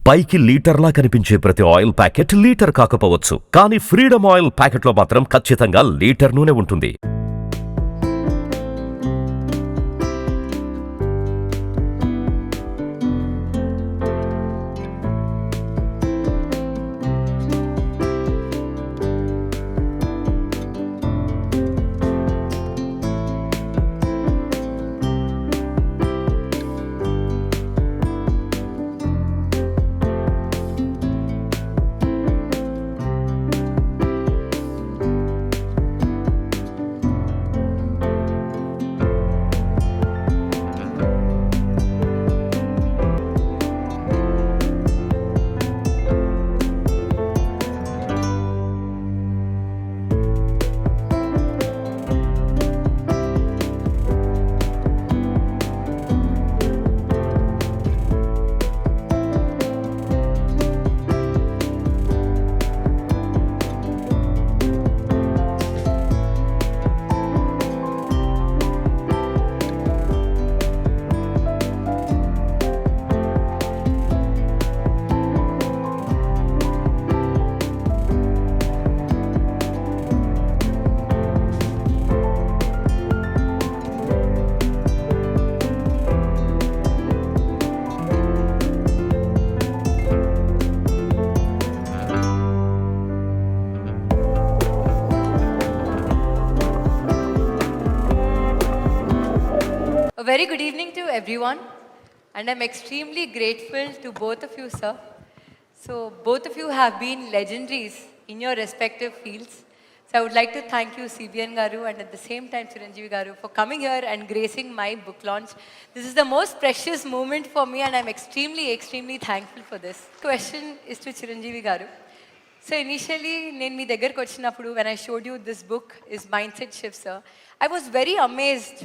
పైకి లీటర్లా కనిపించే ప్రతి ఆయిల్ ప్యాకెట్ లీటర్ కాకపోవచ్చు, కానీ ఫ్రీడమ్ ఆయిల్ ప్యాకెట్లో మాత్రం ఖచ్చితంగా లీటర్ నూనె ఉంటుంది. A very good evening to everyone, and I'm extremely grateful to both of you, sir. So both of you have been legendaries in your respective fields. So I would like to thank you, CBN Garu, and at the same time Chiranjeevi Garu, for coming here and gracing my book launch. This is the most precious moment for me, and I'm extremely thankful for this. Question is to Chiranjeevi Garu. So initially, నేను మీ దగ్గరకు వచ్చినప్పుడు when I showed you this book is Mindset Shift, sir, I was very amazed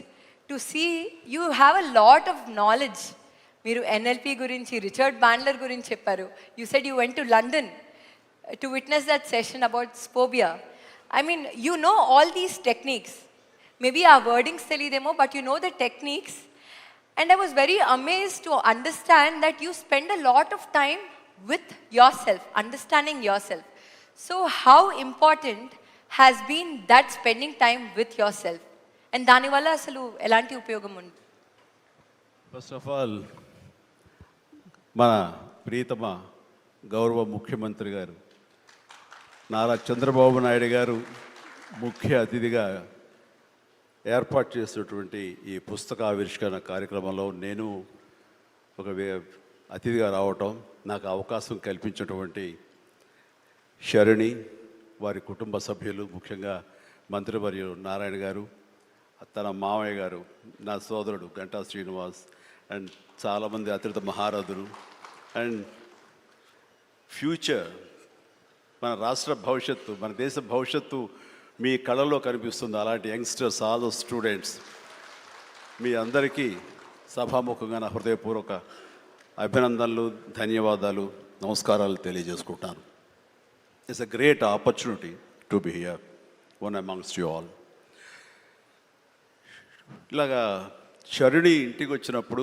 to see you have a lot of knowledge. మీరు NLP గురించి, Richard Bandler గురించి చెప్పారు. You said you went to London to witness that session about Spobia. I mean, you know all these techniques. Maybe our wordings తెలియదేమో, but you know the techniques. And I was very amazed to understand that you spend a lot of time with yourself, understanding yourself. So how important has been that spending time with yourself? And దానివల్ల అసలు ఎలాంటి ఉపయోగం ఉంది? First of all మన ప్రియతమ గౌరవ ముఖ్యమంత్రి గారు నారా చంద్రబాబు నాయుడు గారు ముఖ్య అతిథిగా ఏర్పాటు చేసినటువంటి ఈ పుస్తక ఆవిష్కరణ కార్యక్రమంలో నేను ఒక అతిథిగా రావటం, నాకు అవకాశం కల్పించినటువంటి శరణి, వారి కుటుంబ సభ్యులు, ముఖ్యంగా మంత్రివర్యులు నారాయణ గారు, తన మామయ్య గారు, నా సోదరుడు గంటా శ్రీనివాస్, అండ్ చాలామంది అతిథి మహారథులు, అండ్ ఫ్యూచర్ మన రాష్ట్ర భవిష్యత్తు, మన దేశ భవిష్యత్తు మీ కళలో కనిపిస్తుంది. అలాంటి యంగ్స్టర్స్, ఆల్ ద స్టూడెంట్స్, మీ అందరికీ సభాముఖంగా నా హృదయపూర్వక అభినందనలు, ధన్యవాదాలు, నమస్కారాలు తెలియజేసుకుంటాను. It's a great opportunity to be here one amongst you all. ఇలాగా శరుణి ఇంటికి వచ్చినప్పుడు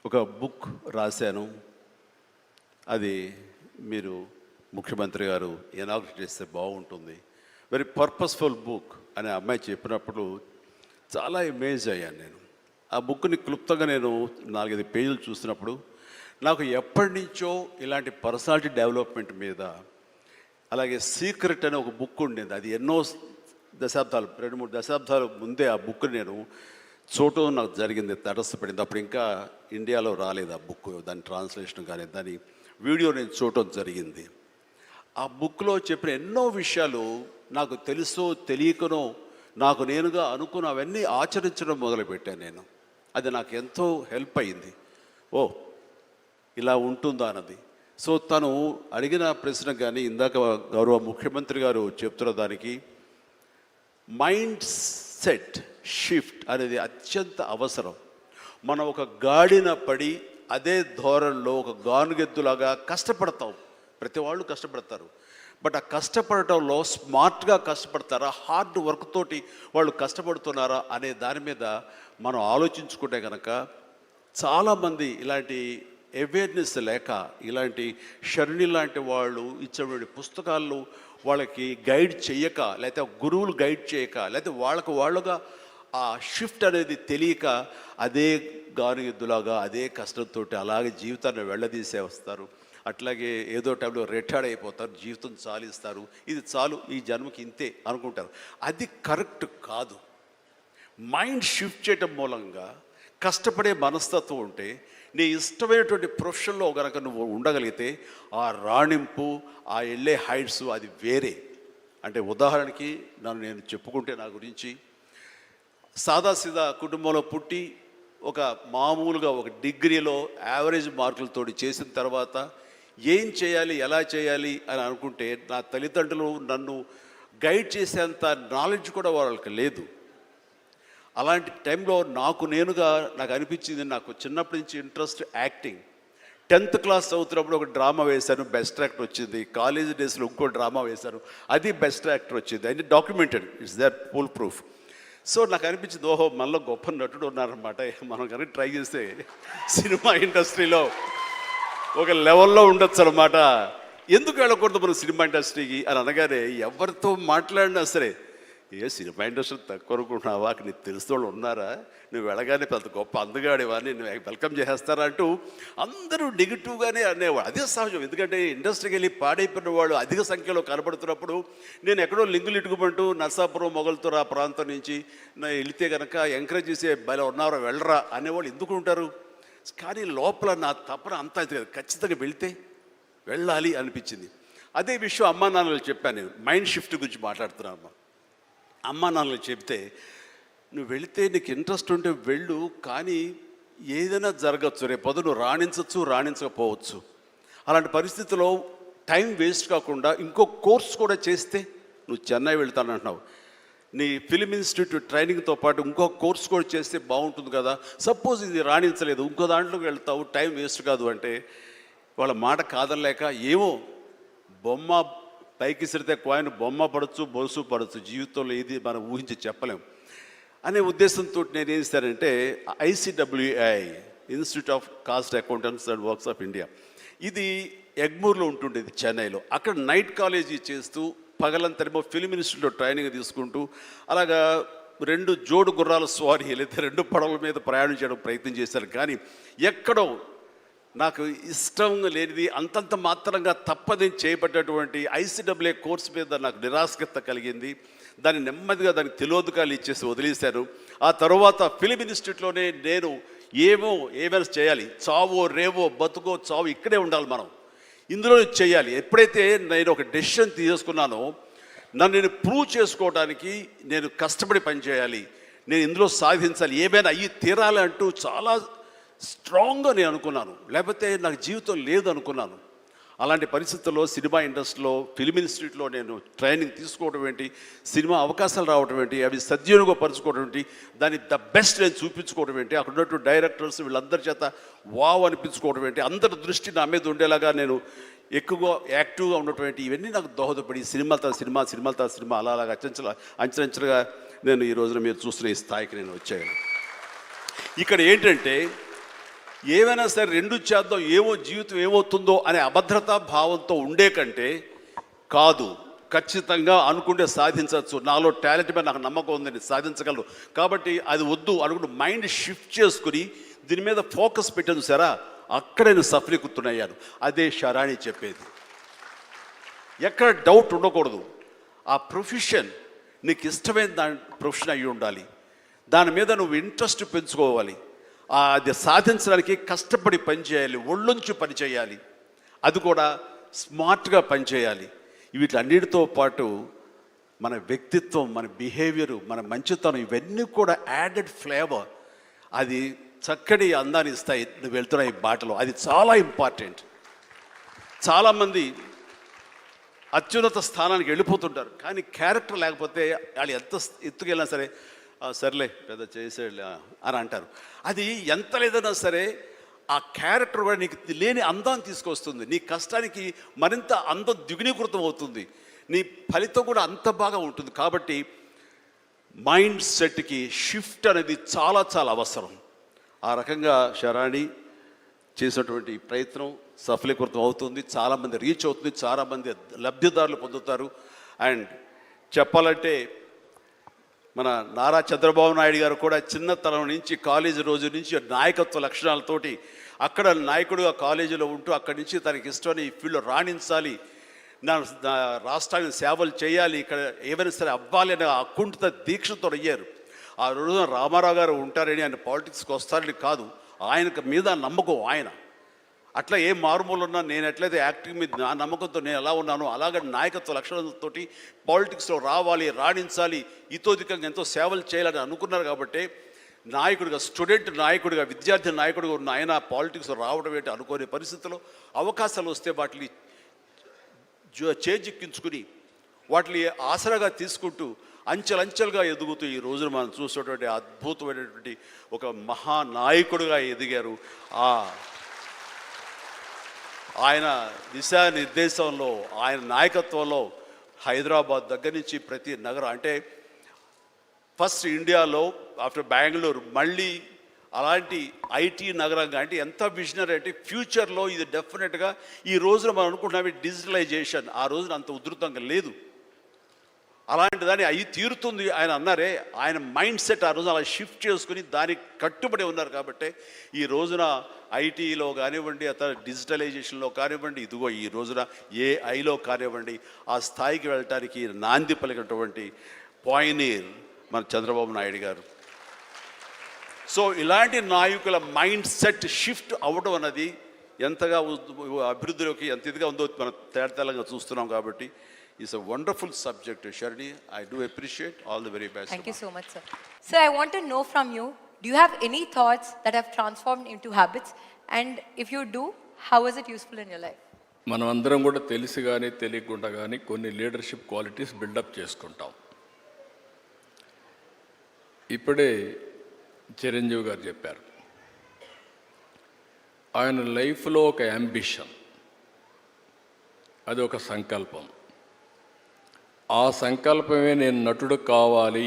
ఒక బుక్ రాశాను. అది మీరు ముఖ్యమంత్రి గారు ఇనాగ్రేట్ చేస్తే బాగుంటుంది, వెరీ పర్పస్ఫుల్ బుక్ అని అమ్మాయి చెప్పినప్పుడు చాలా అమేజ్ అయ్యాను నేను. ఆ బుక్ని క్లుప్తంగా నేను 4-5 పేజీలు చూసినప్పుడు నాకు ఎప్పటి నుంచో ఇలాంటి పర్సనాలిటీ డెవలప్మెంట్ మీద, అలాగే సీక్రెట్ అనే ఒక బుక్ ఉండేది. అది ఎన్నో దశాబ్దాలు, 2-3 దశాబ్దాల ముందే ఆ బుక్ నేను చూడటం నాకు జరిగింది, తటస్థపడింది. అప్పుడు ఇంకా ఇండియాలో రాలేదు ఆ బుక్, దాని ట్రాన్స్లేషన్ కానీ దాని వీడియో నేను చూడటం జరిగింది. ఆ బుక్లో చెప్పిన ఎన్నో విషయాలు నాకు తెలుసో తెలియకనో నాకు నేనుగా అనుకున్న అవన్నీ ఆచరించడం మొదలుపెట్టాను నేను. అది నాకు ఎంతో హెల్ప్ అయింది. ఓ ఇలా ఉంటుందా అన్నది. సో తను అడిగిన ప్రశ్న కానీ ఇందాక గౌరవ ముఖ్యమంత్రి గారు చెప్తున్న దానికి మైండ్ సెట్ షిఫ్ట్ అనేది అత్యంత అవసరం. మనం ఒక గాడిన పడి అదే ధోరణిలో ఒక గానుగెద్దులాగా కష్టపడతాం. ప్రతి వాళ్ళు కష్టపడతారు, బట్ ఆ కష్టపడటంలో స్మార్ట్గా కష్టపడతారా, హార్డ్ వర్క్ తోటి వాళ్ళు కష్టపడుతున్నారా అనే దాని మీద మనం ఆలోచించుకుంటే కనుక చాలామంది ఇలాంటి అవేర్నెస్ లేక ఇలాంటి షర్ణి లాంటి వాళ్ళు ఇచ్చినటువంటి పుస్తకాల్లో వాళ్ళకి గైడ్ చేయక, లేకపోతే గురువులు గైడ్ చేయక, లేకపోతే వాళ్ళుగా ఆ షిఫ్ట్ అనేది తెలియక అదే గాను ఎద్దులాగా అదే కష్టంతో అలాగే జీవితాన్ని వెళ్ళదీసే వస్తారు. అట్లాగే ఏదో టైంలో రిటైర్డ్ అయిపోతారు, జీవితం చాలిస్తారు, ఇది చాలు ఈ జన్మకి ఇంతే అనుకుంటారు. అది కరెక్ట్ కాదు. మైండ్ షిఫ్ట్ చేయటం మూలంగా కష్టపడే మనస్తత్వం ఉంటే నీ ఇష్టమైనటువంటి ప్రొఫెషన్లో కనుక నువ్వు ఉండగలిగితే ఆ రాణింపు, ఆ వెళ్ళే హైట్స్ అది వేరే. అంటే ఉదాహరణకి నేను చెప్పుకుంటే నా గురించి సాదాసీదా కుటుంబంలో పుట్టి ఒక మామూలుగా ఒక డిగ్రీలో యావరేజ్ మార్కులతో చేసిన తర్వాత ఏం చేయాలి, ఎలా చేయాలి అని అనుకుంటే నా తల్లిదండ్రులు నన్ను గైడ్ చేసేంత నాలెడ్జ్ కూడా వాళ్ళకి లేదు. అలాంటి టైంలో నాకు అనిపించింది, నాకు చిన్నప్పటి నుంచి ఇంట్రెస్ట్ యాక్టింగ్. 10th క్లాస్ చదువుతున్నప్పుడు ఒక డ్రామా వేశాను, బెస్ట్ యాక్టర్ వచ్చింది. కాలేజ్ డేస్లో ఇంకో డ్రామా వేశాను, అది బెస్ట్ యాక్టర్ వచ్చింది. అది documented, it's that full proof. So నాకు అనిపించింది, ఓహో మనలో గొప్ప నటుడు ఉన్నారనమాట, మనం కనుక ట్రై చేస్తే సినిమా ఇండస్ట్రీలో ఒక లెవెల్లో ఉండొచ్చు అనమాట. ఎందుకు వెళ్ళకూడదు మనం సినిమా ఇండస్ట్రీకి అని అనగానే ఎవరితో మాట్లాడినా సరే, ఏ సినిమా ఇండస్ట్రీ తక్కువ అనుకుంటున్నావా, నీకు తెలిసిన వాళ్ళు ఉన్నారా, నువ్వు వెళ్ళగానే పెద్ద గొప్ప అందగాడేవా, నేను వెల్కమ్ చేసేస్తారా అంటూ అందరూ నెగిటివ్గానే అనేవాడు. అదే సహజం, ఎందుకంటే ఇండస్ట్రీకి వెళ్ళి పాడైపోయిన వాళ్ళు అధిక సంఖ్యలో కనబడుతున్నప్పుడు నేను ఎక్కడో లింగులు ఇటుకుమంటూ నర్సాపురం మొగల్తూరు ఆ ప్రాంతం నుంచి వెళితే కనుక ఎంకరేజ్ చేసే బయలు ఉన్నారో వెళ్ళరా అనేవాళ్ళు ఎందుకు ఉంటారు. కానీ లోపల నా తపన అంతా ఖచ్చితంగా వెళ్ళాలి అనిపించింది. అదే విషయం అమ్మా నాన్నలు చెప్పాను. నేను మైండ్ షిఫ్ట్ గురించి మాట్లాడుతున్నాను. అమ్మా నాన్నలు చెప్తే, నువ్వు వెళితే నీకు ఇంట్రెస్ట్ ఉంటే వెళ్ళు, కానీ ఏదైనా జరగచ్చు, రేపొద్దు నువ్వు రాణించకపోవచ్చు. అలాంటి పరిస్థితిలో టైం వేస్ట్ కాకుండా ఇంకో కోర్స్ కూడా చేస్తే, నువ్వు చెన్నై వెళ్తానంటున్నావు, నీ ఫిలిం ఇన్స్టిట్యూట్ ట్రైనింగ్తో పాటు ఇంకో కోర్స్ కూడా చేస్తే బాగుంటుంది కదా. సపోజ్ ఇది రాణించలేదు, ఇంకో దాంట్లోకి వెళ్తావు, టైం వేస్ట్ కాదు అంటే వాళ్ళ మాట కాదనలేక, ఏమో బొమ్మ పైకి సిరితే కాయిన్ బొమ్మ పడవచ్చు, బొలుసు పడవచ్చు, జీవితంలో ఏది మనం ఊహించి చెప్పలేం అనే ఉద్దేశంతో నేను ఏం చేశానంటే, ICWI institute of cost accountants and works of India, ఇది ఎగ్మూర్లో ఉంటుండేది చెన్నైలో. అక్కడ నైట్ కాలేజీ చేస్తూ పగలంతరేమో ఫిలిం ఇన్స్టిట్యూట్లో ట్రైనింగ్ తీసుకుంటూ అలాగా 2 జోడు గుర్రాల స్వారీ, లేదా 2 పడవల మీద ప్రయాణం చేయడం ప్రయత్నం చేశాను. కానీ ఎక్కడో నాకు ఇష్టం లేనిది, అంతంత మాత్రంగా తప్పదని చేయబడ్డటువంటి ICWI కోర్సు మీద నాకు నిరాశక్త కలిగింది. దాన్ని నెమ్మదిగా దానికి తెలియదుకాలు ఇచ్చేసి వదిలేశాను. ఆ తర్వాత ఫిలిం ఇన్స్టిట్యూట్లోనే నేను ఏమైనా చేయాలి, చావో రేవో బతుకో చావు ఇక్కడే ఉండాలి, మనం ఇందులో చేయాలి. ఎప్పుడైతే నేను ఒక డెసిషన్ తీసుకున్నానో, నన్ను నేను ప్రూవ్ చేసుకోవడానికి నేను కష్టపడి పనిచేయాలి, నేను ఇందులో సాధించాలి, ఏమైనా అయ్యి తీరాలి అంటూ చాలా స్ట్రాంగ్గా నేను అనుకున్నాను. లేకపోతే నాకు జీవితం లేదు అనుకున్నాను. అలాంటి పరిస్థితుల్లో సినిమా ఇండస్ట్రీలో ఫిలిం ఇన్స్టిట్యూట్లో నేను ట్రైనింగ్ తీసుకోవడం ఏంటి, సినిమా అవకాశాలు రావడం ఏంటి, అవి సద్వినియోగపరచుకోవడం ఏంటి, దాన్ని ద బెస్ట్ నేను చూపించుకోవడం ఏంటి, అక్కడ ఉన్నటువంటి డైరెక్టర్స్ వీళ్ళందరి చేత వావ్ అనిపించుకోవడం ఏంటి, అందరి దృష్టి నా మీద ఉండేలాగా నేను ఎక్కువగా యాక్టివ్గా ఉన్నటువంటి ఇవన్నీ నాకు దోహదపడి సినిమాలతో సినిమా అలాగా అంచెలంచెలుగా నేను ఈ రోజున మీరు చూస్తున్న ఈ స్థాయికి నేను వచ్చాను. ఇక్కడ ఏంటంటే, ఏమైనా సరే 2 చేద్దాం, జీవితం ఏమవుతుందో అనే అభద్రతా భావంతో ఉండే కంటే, కాదు ఖచ్చితంగా అనుకుంటే సాధించవచ్చు, నాలో టాలెంట్ మీద నాకు నమ్మకం ఉందని సాధించగలరు, కాబట్టి అది వద్దు అనుకుంటూ మైండ్ షిఫ్ట్ చేసుకుని దీని మీద ఫోకస్ పెట్టాను సరే, అక్కడ నేను సఫలీకృతునయ్యాను. అదే షరాణి చెప్పేది. ఎక్కడ డౌట్ ఉండకూడదు. ఆ ప్రొఫెషన్ నీకు ఇష్టమైన ప్రొఫెషన్ అయ్యి ఉండాలి, దాని మీద నువ్వు ఇంట్రెస్ట్ పెంచుకోవాలి, అది సాధించడానికి కష్టపడి పనిచేయాలి, ఒళ్ళొంచి పనిచేయాలి, అది కూడా స్మార్ట్గా పనిచేయాలి. వీటన్నిటితో పాటు మన వ్యక్తిత్వం, మన బిహేవియరు, మన మంచితనం, ఇవన్నీ కూడా యాడెడ్ ఫ్లేవర్, అది చక్కటి అందాన్ని ఇస్తాయి నువ్వు వెళ్తున్న ఈ బాటలో. అది చాలా ఇంపార్టెంట్. చాలామంది అత్యున్నత స్థానానికి వెళ్ళిపోతుంటారు, కానీ క్యారెక్టర్ లేకపోతే వాళ్ళు ఎంత ఎత్తుకెళ్ళినా సరే సర్లే పెద్ద చేసేళ్ళ అని అంటారు. అది ఎంత లేదన్నా సరే ఆ క్యారెక్టర్ కూడా నీకు లేని అందాన్ని తీసుకొస్తుంది. నీ కష్టానికి మరింత అందం ద్విగుణీకృతం అవుతుంది, నీ ఫలితం కూడా అంత బాగా ఉంటుంది. కాబట్టి మైండ్ సెట్కి షిఫ్ట్ అనేది చాలా చాలా అవసరం. ఆ రకంగా షరాణి చేసినటువంటి ఈ ప్రయత్నం సఫలీకృతం అవుతుంది, చాలామంది రీచ్ అవుతుంది, చాలామంది లబ్ధిదారులు పొందుతారు. అండ్ చెప్పాలంటే మన నారా చంద్రబాబు నాయుడు గారు కూడా చిన్నతనం నుంచి కాలేజీ రోజు నుంచి నాయకత్వ లక్షణాలతోటి అక్కడ నాయకుడుగా కాలేజీలో ఉంటూ అక్కడి నుంచి తనకి ఇష్టమని ఈ ఫీల్డ్లో రాణించాలి, నా రాష్ట్రానికి సేవలు చేయాలి, ఇక్కడ ఏమైనా సరే అవ్వాలి అనే అకుంఠిత దీక్షతో అయ్యారు. ఆ రోజున రామారావు గారు ఉంటారని ఆయన పాలిటిక్స్కి వస్తారని కాదు, ఆయనకు మీద నమ్మకం ఆయన. అట్లా ఏ మారుమూలు ఉన్నా నేను ఎట్లయితే యాక్టింగ్ మీద నా నమ్మకంతో నేను ఎలా ఉన్నానో అలాగే నాయకత్వ లక్షణాలతోటి పాలిటిక్స్లో రావాలి, రాణించాలి, ఇతోధికంగా ఎంతో సేవలు చేయాలని అనుకున్నారు. కాబట్టి నాయకుడిగా, స్టూడెంట్ నాయకుడిగా, విద్యార్థి నాయకుడిగా ఉన్న ఆయన పాలిటిక్స్లో రావడం ఏంటి అనుకోని పరిస్థితుల్లో అవకాశాలు వస్తే వాటిని చేజిక్కించుకుని వాటిని ఆసరాగా తీసుకుంటూ అంచెలంచెలుగా ఎదుగుతూ ఈ రోజున మనం చూసేటువంటి అద్భుతమైనటువంటి ఒక మహానాయకుడిగా ఎదిగారు. ఆయన దిశానిర్దేశంలో, ఆయన నాయకత్వంలో హైదరాబాద్ దగ్గర నుంచి ప్రతి నగరం, అంటే ఫస్ట్ ఇండియాలో ఆఫ్టర్ బెంగళూరు మళ్ళీ అలాంటి ఐటీ నగరంగా, అంటే ఎంత విజనరీ అంటే ఫ్యూచర్లో ఇది డెఫినెట్గా ఈ రోజున మనం అనుకుంటున్నాం డిజిటలైజేషన్ ఆ రోజున అంత ఉధృతంగా లేదు, అలాంటి దాన్ని అవి తీరుతుంది ఆయన అన్నారే. ఆయన మైండ్ సెట్ ఆ రోజు అలా షిఫ్ట్ చేసుకుని దానికి కట్టుబడి ఉన్నారు. కాబట్టి ఈ రోజున ఐటీలో కానివ్వండి, అతను డిజిటలైజేషన్లో కానివ్వండి, ఇదిగో ఈ రోజున ఏఐలో కానివ్వండి, ఆ స్థాయికి వెళ్ళటానికి నాంది పలికినటువంటి పాయనీర్ మన చంద్రబాబు నాయుడు గారు. సో ఇలాంటి నాయకుల మైండ్ సెట్ షిఫ్ట్ అవ్వడం అన్నది ఎంతగా అభివృద్ధిలోకి ఎంత ఇదిగా ఉందో మనం తేటతెల్లంగా చూస్తున్నాం. కాబట్టి ఇట్స్ అ వండర్ఫుల్ సబ్జెక్ట్ షర్ణి. I do appreciate all the very best. Thank you so much, sir. Sir, I want to know from you, do you have any thoughts that have transformed into habits? And if you do, how is it useful in your life? మనం అందరం కూడా తెలిసి కానీ తెలియకుండా కానీ కొన్ని leadership qualities buildup చేసుకుంటాం. ఇప్పుడే చిరంజీవి గారు చెప్పారు, ఆయన లైఫ్లో ఒక యాంబిషన్, అది ఒక సంకల్పం. ఆ సంకల్పమే నేను నటుడు కావాలి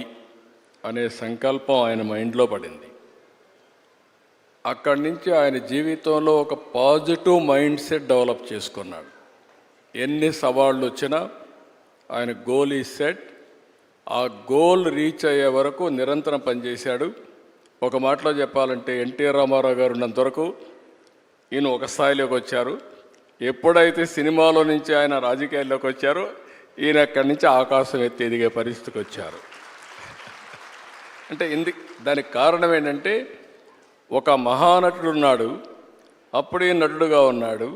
అనే సంకల్పం ఆయన మైండ్లో పడింది. అక్కడి నుంచి ఆయన జీవితంలో ఒక పాజిటివ్ మైండ్ సెట్ డెవలప్ చేసుకున్నాడు. ఎన్ని సవాళ్ళు వచ్చినా ఆయన గోల్ ఈ సెట్, ఆ గోల్ రీచ్ అయ్యే వరకు నిరంతరం పనిచేశాడు. ఒక మాటలో చెప్పాలంటే ఎన్టీ రామారావు గారు ఉన్నంత వరకు ఈయన ఒక స్థాయిలోకి వచ్చారు. ఎప్పుడైతే సినిమాలో నుంచి ఆయన రాజకీయాల్లోకి వచ్చారో ఈయన అక్కడి నుంచి ఆకాశం ఎత్తి ఎదిగే పరిస్థితికి వచ్చారు. అంటే దానికి కారణం ఏంటంటే ఒక మహానటుడు ఉన్నాడు, అప్పుడే నటుడుగా ఉన్నాడు.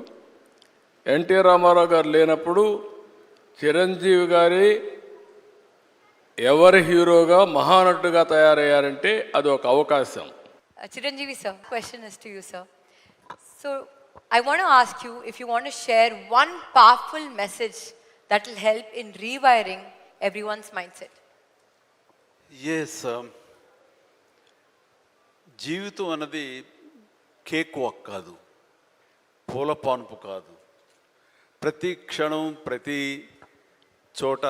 ఎన్టీ రామారావు గారు లేనప్పుడు చిరంజీవి గారి ఎవరి హీరోగా మహానటుడుగా తయారయ్యారంటే అది ఒక అవకాశం. Chiranjeevi sir, question is to you, sir. So I want to ask you if you want to share one powerful message that will help in rewiring everyone's mindset. Yes, జీవితం అన్నది కేక్ వాక్ కాదు, పూల పాన్పు కాదు. ప్రతి క్షణం, ప్రతి చోట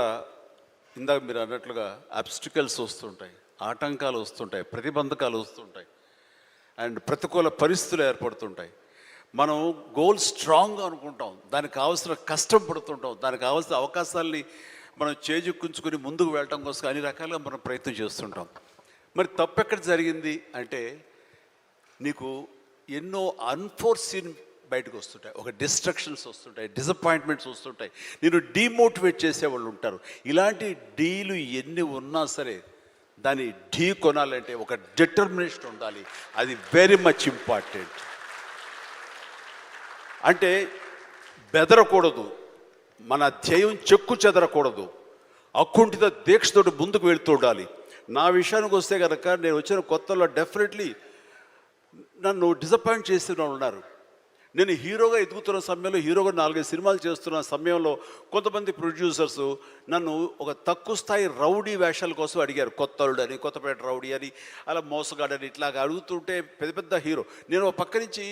ఇందాక మీరు అన్నట్లుగా అబ్స్టికల్స్ వస్తుంటాయి, ఆటంకాలు వస్తుంటాయి, ప్రతిబంధకాలు వస్తుంటాయి, అండ్ ప్రతికూల పరిస్థితులు ఏర్పడుతుంటాయి. మనం గోల్ స్ట్రాంగ్గా అనుకుంటాం, దానికి కావాల్సిన కష్టం పడుతుంటాం, దానికి కావాల్సిన అవకాశాలని మనం చేజిక్కుంచుకుని ముందుకు వెళ్ళటం కోసం అన్ని రకాలుగా మనం ప్రయత్నం చేస్తుంటాం. మరి తప్పు ఎక్కడ జరిగింది అంటే నీకు ఎన్నో అన్ఫోర్సీన్ బయటకు వస్తుంటాయి, ఒక డిస్ట్రక్షన్స్ వస్తుంటాయి, డిసప్పాయింట్మెంట్స్ వస్తుంటాయి, నేను డీమోటివేట్ చేసేవాళ్ళు ఉంటారు. ఇలాంటి డీలు ఎన్ని ఉన్నా సరే దాన్ని ఢీ కొనాలంటే ఒక డిటర్మినేషన్ ఉండాలి. అది వెరీ మచ్ ఇంపార్టెంట్. అంటే బెదరకూడదు, మన ధ్యేయం చెక్కు చెదరకూడదు, అకుంఠిత దీక్షతోటి ముందుకు వెళుతూ ఉండాలి. నా విషయానికి వస్తే కనుక నేను వచ్చిన కొత్తలో డెఫినెట్లీ నన్ను డిసప్పాయింట్ చేసిన వాళ్ళు ఉన్నారు. నేను హీరోగా ఎదుగుతున్న సమయంలో, హీరోగా 4-5 సినిమాలు చేస్తున్న సమయంలో కొంతమంది ప్రొడ్యూసర్స్ నన్ను ఒక తక్కువ స్థాయి రౌడీ వేషాల కోసం అడిగారు. కొత్తలుడు అని, కొత్తపేట రౌడీ అని, అలా మోసగాడని ఇట్లాగా అడుగుతుంటే పెద్ద పెద్ద హీరో, నేను ఒక పక్క నుంచి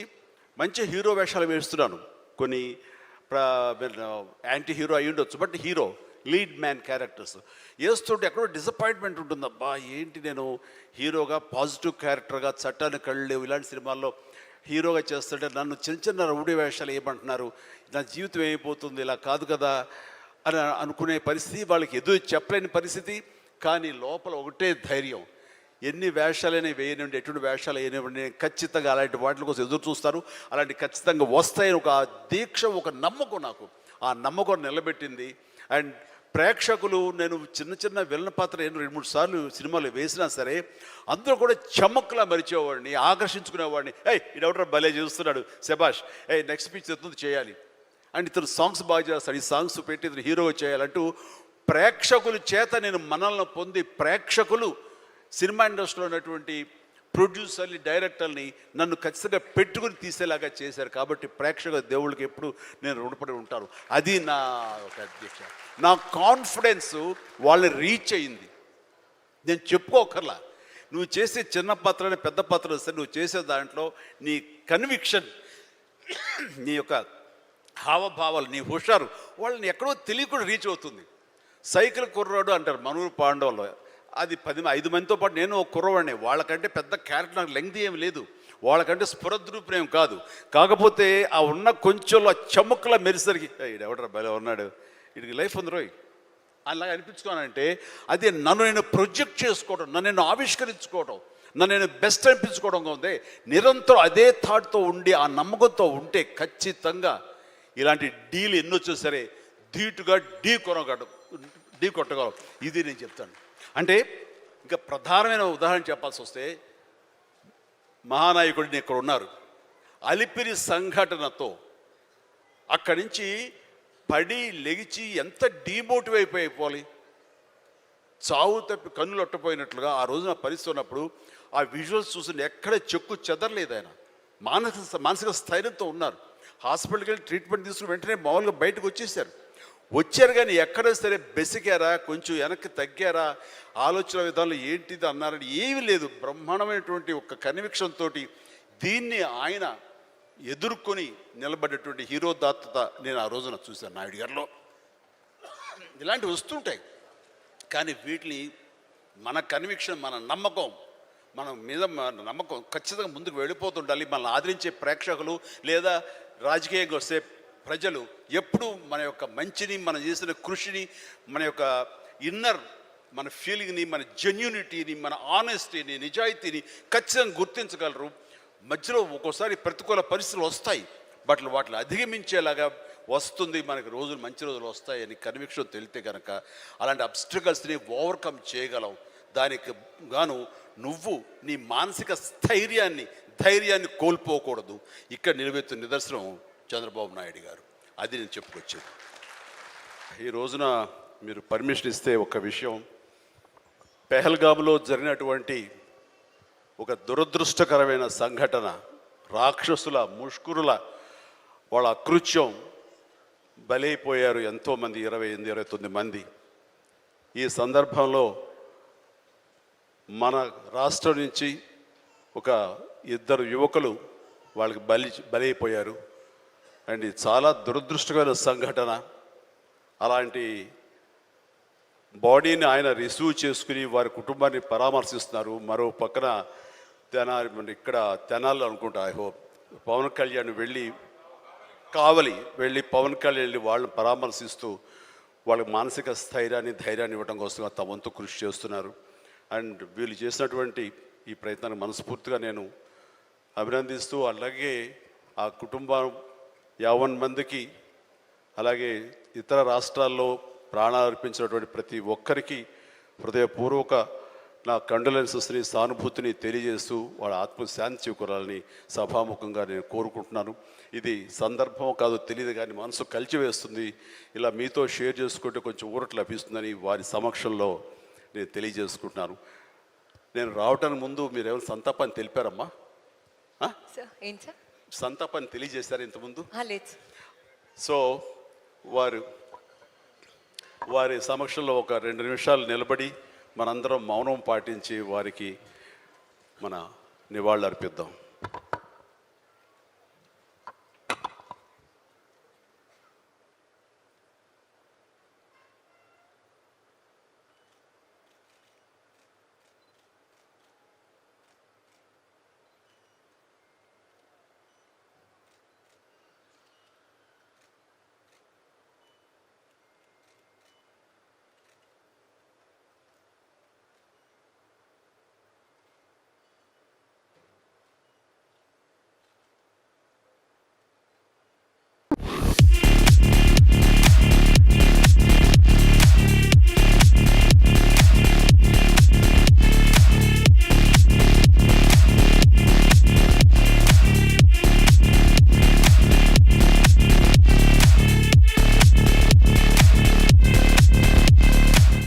మంచి హీరో వేషాలు వేస్తున్నాను, కొన్ని యాంటీ హీరో అయి ఉండొచ్చు, but hero lead man characters వేస్తుంటే ఎక్కడో డిసప్పాయింట్మెంట్ ఉంటుంది. అబ్బా ఏంటి నేను హీరోగా పాజిటివ్ క్యారెక్టర్గా, చట్టాన్ని కళ్ళు లేవు ఇలాంటి సినిమాల్లో హీరోగా చేస్తుంటే నన్ను చిన్న చిన్న రౌడీ వేషాలు ఏమంటున్నారు, నా జీవితం ఏమైపోతుంది, ఇలా కాదు కదా అని అనుకునే పరిస్థితి, వాళ్ళకి ఎదురు చెప్పలేని పరిస్థితి. కానీ లోపల ఒకటే ధైర్యం, ఎన్ని వేషాలైనా వేయనివ్వండి, ఎటువంటి వేషాలు వేయనివ్వండి, నేను ఖచ్చితంగా అలాంటి వాటి కోసం ఎదురు చూస్తాను, అలాంటి ఖచ్చితంగా వస్తాయని ఒక దీక్ష, ఒక నమ్మకం నాకు. ఆ నమ్మకం నిలబెట్టింది. అండ్ ప్రేక్షకులు, నేను చిన్న చిన్న విలన్ పాత్ర 2-3 సార్లు సినిమాలు వేసినా సరే అందరూ కూడా చమక్కులా మరిచేవాడిని, ఆకర్షించుకునేవాడిని. ఇడెవడో భలే చేస్తున్నాడు, శబాష్, నెక్స్ట్ పిక్చర్ ఎత్తుంది చేయాలి, అండ్ ఇతను సాంగ్స్ బాగా చేస్తాడు, ఈ సాంగ్స్ పెట్టి ఇతను హీరోగా చేయాలంటూ ప్రేక్షకుల చేత నేను మనల్ని పొంది, ప్రేక్షకులు సినిమా ఇండస్ట్రీలో ఉన్నటువంటి ప్రొడ్యూసర్ని, డైరెక్టర్ని నన్ను ఖచ్చితంగా పెట్టుకుని తీసేలాగా చేశారు. కాబట్టి ప్రేక్షక దేవుళ్ళకి ఎప్పుడు నేను రుణపడి ఉంటాను. అది నా ఒక అధ్యక్ష, నా కాన్ఫిడెన్స్ వాళ్ళని రీచ్ అయింది. నేను చెప్పుకోకర్లా, నువ్వు చేసే చిన్న పాత్రని పెద్ద పాత్ర వస్తే నువ్వు చేసే దాంట్లో నీ కన్విక్షన్, నీ యొక్క హావభావాలు, నీ హుషారు వాళ్ళని ఎక్కడో తెలియకుండా రీచ్ అవుతుంది. సైకిల్ కుర్రాడు అంటారు మనూరు పాండవులు, అది 5 మందితో పాటు నేను ఒక కుర్రవాడిని. వాళ్ళకంటే పెద్ద క్యారెక్టర్ నాకు లెంగ్త్ ఏమి లేదు, వాళ్ళకంటే స్ఫురద్రూపేం కాదు. కాకపోతే ఆ ఉన్న కొంచెంలో చముక్కలా మెరిసరికి ఎవడరా భలే ఉన్నాడు, వీడికి లైఫ్ ఉంది రోయ్ అలాగా అనిపించుకోనంటే, అదే నన్ను నేను ప్రొజెక్ట్ చేసుకోవడం, నన్ను నేను ఆవిష్కరించుకోవడం, నన్ను నేను బెస్ట్ అనిపించుకోవడంగా ఉంది. నిరంతరం అదే థాట్తో ఉండి, ఆ నమ్మకంతో ఉంటే ఖచ్చితంగా ఇలాంటి డీల్ ఎన్నొచ్చా సరే ధీటుగా ఢీ కొట్టగలం. ఇది నేను చెప్తాను. అంటే ఇంకా ప్రధానమైన ఉదాహరణ చెప్పాల్సి వస్తే, మహానాయకుడిని ఇక్కడ ఉన్నారు, అలిపిరి సంఘటనతో అక్కడి నుంచి పడి లెగిచి ఎంత డీమోటివ్ అయిపోవాలి, చావు తప్పి కన్నులు అట్టపోయినట్లుగా ఆ రోజున పరిస్థితి ఉన్నప్పుడు ఆ విజువల్స్ చూసి ఎక్కడ చెక్కు చెదరలేదు. ఆయన మానసిక స్థైర్యంతో ఉన్నారు. హాస్పిటల్కి వెళ్ళి ట్రీట్మెంట్ తీసుకుని వెంటనే మామూలుగా బయటకు వచ్చారు కానీ ఎక్కడ సరే బెసికారా, కొంచెం వెనక్కి తగ్గారా, ఆలోచన విధానంలో ఏంటిది అన్నారని ఏమీ లేదు. బ్రహ్మాండమైనటువంటి ఒక కన్విక్షన్ తోటి దీన్ని ఆయన ఎదుర్కొని నిలబడేటువంటి హీరో దాత్తత నేను ఆ రోజున చూశాను నాయుడు గారిలో. ఇలాంటివి వస్తుంటాయి, కానీ వీటిని మన కన్విక్షన్, మన నమ్మకం, మన మీద మన నమ్మకం ఖచ్చితంగా ముందుకు వెళ్ళిపోతుండాలి. మనల్ని ఆదరించే ప్రేక్షకులు లేదా రాజకీయంగా వస్తే ప్రజలు ఎప్పుడు మన యొక్క మంచిని, మనం చేసిన కృషిని, మన యొక్క ఇన్నర్ మన ఫీలింగ్ని, మన జెన్యూనిటీని, మన ఆనెస్టీని, నిజాయితీని ఖచ్చితంగా గుర్తించగలరు. మధ్యలో ఒక్కోసారి ప్రతికూల పరిస్థితులు వస్తాయి, వాటిని అధిగమించేలాగా వస్తుంది, మనకి రోజులు మంచి రోజులు వస్తాయని కన్విక్షన్ తెలితే కనుక అలాంటి అబ్స్ట్రకల్స్ని ఓవర్కమ్ చేయగలం. దానికి గాను నువ్వు నీ మానసిక ధైర్యాన్ని కోల్పోకూడదు. ఇక్కడ నిలబెత్తున్న నిదర్శనం చంద్రబాబు నాయుడు గారు. అది నేను చెప్పుకొచ్చేది. ఈ రోజున మీరు పర్మిషన్ ఇస్తే ఒక విషయం, పెహల్గామ్లో జరిగినటువంటి ఒక దురదృష్టకరమైన సంఘటన, రాక్షసుల ముష్కరుల వాళ్ళ అకృత్యం, బలైపోయారు ఎంతోమంది, 28-29 మంది. ఈ సందర్భంలో మన రాష్ట్రం నుంచి ఒక 2 యువకులు వాళ్ళకి బలైపోయారు. అండ్ ఇది చాలా దురదృష్టకరమైన సంఘటన. అలాంటి బాడీని ఆయన రిసీవ్ చేసుకుని వారి కుటుంబాన్ని పరామర్శిస్తున్నారు. మరో పక్కన ఇక్కడ తెనాలి అనుకుంటా, ఐ హోప్ పవన్ కళ్యాణ్ కావలి వెళ్ళి పవన్ కళ్యాణ్ వెళ్ళి వాళ్ళని పరామర్శిస్తూ వాళ్ళకి మానసిక ధైర్యాన్ని ఇవ్వడం కోసం తమ వంతు కృషి చేస్తున్నారు. అండ్ వీళ్ళు చేసినటువంటి ఈ ప్రయత్నాన్ని మనస్ఫూర్తిగా నేను అభినందిస్తూ, అలాగే ఆ కుటుంబం 50 మందికి, అలాగే ఇతర రాష్ట్రాల్లో ప్రాణాలు అర్పించినటువంటి ప్రతి ఒక్కరికి హృదయపూర్వక నా కండోలెన్సెస్ని, సానుభూతిని తెలియజేస్తూ వాళ్ళ ఆత్మశాంతి చేకూరాలని సభాముఖంగా నేను కోరుకుంటున్నాను. ఇది సందర్భం కాదు తెలియదు, కానీ మనసు కలిచివేస్తుంది. ఇలా మీతో షేర్ చేసుకుంటే కొంచెం ఊరట లభిస్తుందని వారి సమక్షంలో నేను తెలియజేసుకుంటున్నాను. నేను రావటానికి ముందు మీరు ఏమైనా సంతాపాన్ని తెలిపారమ్మా? సంతాపాన్ని తెలియజేశారు ఇంతకుముందు? సో వారి సమక్షంలో ఒక 2 నిమిషాలు నిలబడి మనందరం మౌనం పాటించి వారికి మన నివాళులు అర్పిద్దాం.